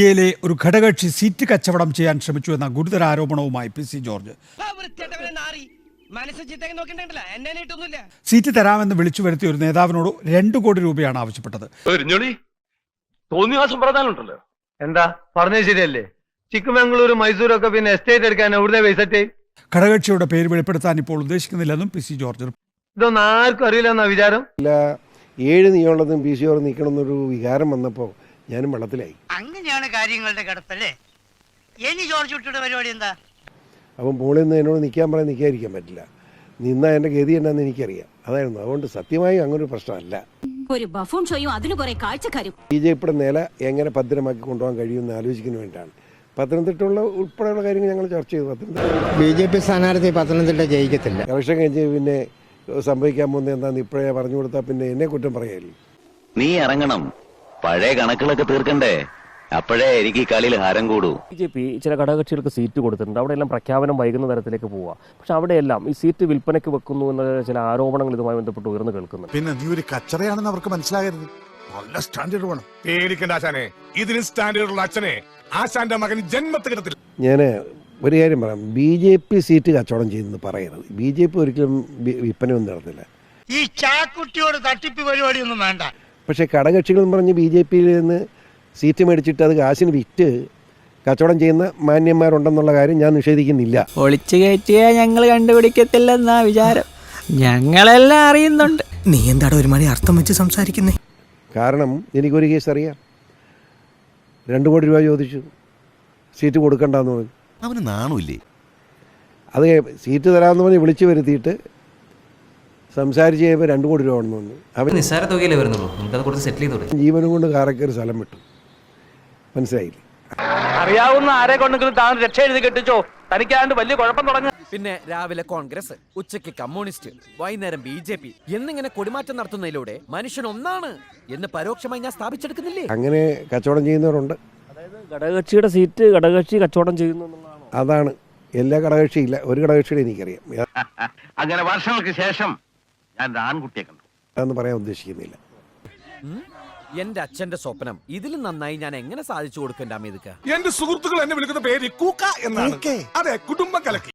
A ഒരു ഘടകകക്ഷി seat കച്ചവടം ചെയ്യാൻ ശ്രമിച്ചു എന്ന ഗുരുതര ആരോപണവുമായി പി സി ജോർജ്. സീറ്റ് തരാമെന്ന് വിളിച്ചു വരുത്തിയ ഒരു നേതാവിനോട് 2 കോടി രൂപയാണ് ആവശ്യപ്പെട്ടത്. എന്താ പറഞ്ഞത് ശരിയല്ലേ? ചിക്കമംഗളൂർ മൈസൂരൊക്കെ പിന്നെ എസ്റ്റേറ്റ് എടുക്കാൻ എവിടെ പൈസ? ഘടകകക്ഷിയുടെ പേര് വെളിപ്പെടുത്താൻ ഇപ്പോൾ ഉദ്ദേശിക്കുന്നില്ലെന്നും പി സി ജോർജ്. ഇതൊന്നും ആർക്കും അറിയില്ലെന്നാ വിചാരം. 7 നീളമുള്ളതും പി സി ജോർജ് നിൽക്കണമെന്നൊരു വികാരം വന്നപ്പോൾ ഞാനും വെള്ളത്തിലായി. അങ്ങനെയാണ് കാര്യങ്ങളുടെ കിടപ്പല്ലേ? ഇനി ജോർജ് കുട്ടിയുടെ പരിപാടി എന്താ? അപ്പം മോളിൽ നിന്ന് എന്നോട് നിൽക്കാൻ പറയാൻ നിൽക്കാതിരിക്കാൻ പറ്റില്ല. നിന്നാ എൻ്റെ ഗതി എന്നാന്ന് എനിക്കറിയാം. അതായിരുന്നു. അതുകൊണ്ട് സത്യമായും അങ്ങനൊരു പ്രശ്നമല്ല. ഒരു ബഫൂൺ ഷോയും അതിന് കുറെ കാഴ്ചക്കാരും. ബി.ജെ.പിയുടെ നില എങ്ങനെ ഭദ്രമാക്കി കൊണ്ടുപോകാൻ കഴിയുമെന്ന് ആലോചിക്കുന്നതിന് വേണ്ടിയാണ്. പത്തനംതിട്ടയുള്ള ഉൾപ്പെടെയുള്ള കാര്യങ്ങൾ ഞങ്ങൾ ചർച്ച ചെയ്തു. ബി.ജെ.പി സ്ഥാനാർത്ഥി പത്തനംതിട്ട ജയിക്കത്തില്ല. ഇലക്ഷൻ കഴിഞ്ഞ് പിന്നെ സംഭവിക്കാൻ പോകുന്നത് എന്താണെന്ന് ഇപ്പോഴേ പറഞ്ഞു കൊടുത്താൽ പിന്നെ എന്നെ കുറ്റം പറയാല്ലേ? നീ ഇറങ്ങണം, പഴയ കണക്കുകളൊക്കെ തീർക്കണ്ടേ, അപ്പോഴേ എനിക്ക് ഈ കളിയിൽ ഹാരം കൂടൂ. ബി.ജെ.പി ചില ഘടകകക്ഷികൾക്ക് സീറ്റ് കൊടുത്തിട്ടുണ്ട്. അവിടെയെല്ലാം പ്രഖ്യാപനം വൈകുന്ന തരത്തിലേക്ക് പോവുക. പക്ഷെ അവിടെയെല്ലാം ഈ സീറ്റ് വിൽപ്പനയ്ക്ക് വെക്കുന്നു എന്ന ചില ആരോപണങ്ങൾ ഇതുമായി ബന്ധപ്പെട്ട് ഉയർന്നു കേൾക്കുന്നു. പിന്നെ നീ ഒരു കച്ചറയാണെന്ന് അവർക്ക് മനസ്സിലാകരുത്. നല്ല സ്റ്റാൻഡേർഡ് വേണം. പേടിക്കണ്ട ആശാനെ, ഇതിന് സ്റ്റാൻഡേർഡുള്ള അച്ഛനെ ആശാന്റെ മകന് ജന്മത്ത് കിടത്തില്ല. ഞാൻ ഒരു കാര്യം പറയാം, ബി.ജെ.പി സീറ്റ് കച്ചവടം ചെയ്യുന്നത് പറയരുത്. ബി.ജെ.പി ഒരിക്കലും വിൽപ്പനയൊന്നും നടത്തില്ല. ഈ ചാക്കുട്ടിയോട് തട്ടിപ്പ് പരിപാടിയൊന്നും വേണ്ട. പക്ഷേ ഘടകകക്ഷികൾ പറഞ്ഞ് ബി.ജെ.പിയിൽ നിന്ന് സീറ്റ് മേടിച്ചിട്ട് അത് കാശിന് വിറ്റ് കച്ചവടം ചെയ്യുന്ന മാന്യന്മാരുണ്ടെന്നുള്ള കാര്യം ഞാൻ നിഷേധിക്കുന്നില്ല. ഒളിച്ചു കയറ്റിയ ഞങ്ങൾ കണ്ടുപിടിക്കത്തില്ലെന്നാ വിചാരം. ഞങ്ങളെല്ലാം അറിയുന്നുണ്ട്. നീ എന്താടാ ഒരു മണി അർത്ഥം വെച്ച് സംസാരിക്കുന്നേ? കാരണം എനിക്കൊരു കേസ് അറിയാം. 2 കോടി രൂപ ചോദിച്ചു, സീറ്റ് കൊടുക്കണ്ടെന്ന് പറഞ്ഞു. അവന് നാണമില്ലേ? അത് സീറ്റ് തരാമെന്ന് പറഞ്ഞ് വിളിച്ചു വരുത്തിയിട്ട് സംസാരിച്ച് കഴിയുമ്പോൾ 2 കോടി രൂപ ആണെന്ന് പറഞ്ഞു. അവൻ നിസ്സാര തുകയിലേ വരുന്നുള്ളൂ. നമുക്കത് കൊടുത്ത് സെറ്റിൽ ചെയ്തോളൂ. ജീവനും കൊണ്ട് കാറൊക്കെ ഒരു സ്ഥലം വിട്ടു. മനസ്സിലായില്ലേ? അറിയാവുന്ന ആരെ കൊണ്ടെങ്കിലും താൻ രക്ഷ എഴുതി കെട്ടിച്ചോ. തനിക്കാണ്ട് വലിയ കുഴപ്പം തുടങ്ങി. പിന്നെ രാവിലെ കോൺഗ്രസ്, ഉച്ചയ്ക്ക് കമ്മ്യൂണിസ്റ്റ്, വൈകുന്നേരം ബി.ജെ.പി എന്നിങ്ങനെ കൊടിമാറ്റം നടത്തുന്നതിലൂടെ മനുഷ്യൻ ഒന്നാണ് എന്ന് പരോക്ഷമായി ഞാൻ സ്ഥാപിച്ചെടുക്കുന്നില്ലേ? അങ്ങനെ കച്ചവടം ചെയ്യുന്നവരുണ്ട്. അതായത് ഘടകകക്ഷിയുടെ സീറ്റ് ഘടകകക്ഷി കച്ചവടം ചെയ്യുന്നു എന്നുള്ളതാണ്. അതാണ്. എല്ലാ ഘടകകക്ഷിയില്ല, ഒരു ഘടകകക്ഷിയുടെ എനിക്കറിയാം. അങ്ങനെ വർഷങ്ങൾക്ക് ശേഷം ഞാൻ ആൺകുട്ടിയെ കണ്ടു. അതൊന്നും പറയാൻ ഉദ്ദേശിക്കുന്നില്ല. എന്റെ അച്ഛന്റെ സ്വപ്നം ഇതിലും നന്നായി ഞാൻ എങ്ങനെ സാധിച്ചു കൊടുക്കണ്ട? എന്റെ സുഹൃത്തുക്കൾ എന്നെ വിളിക്കുന്ന പേര് കൂക്ക എന്നാണ്. അതെ, കുടുംബം കലക്കി.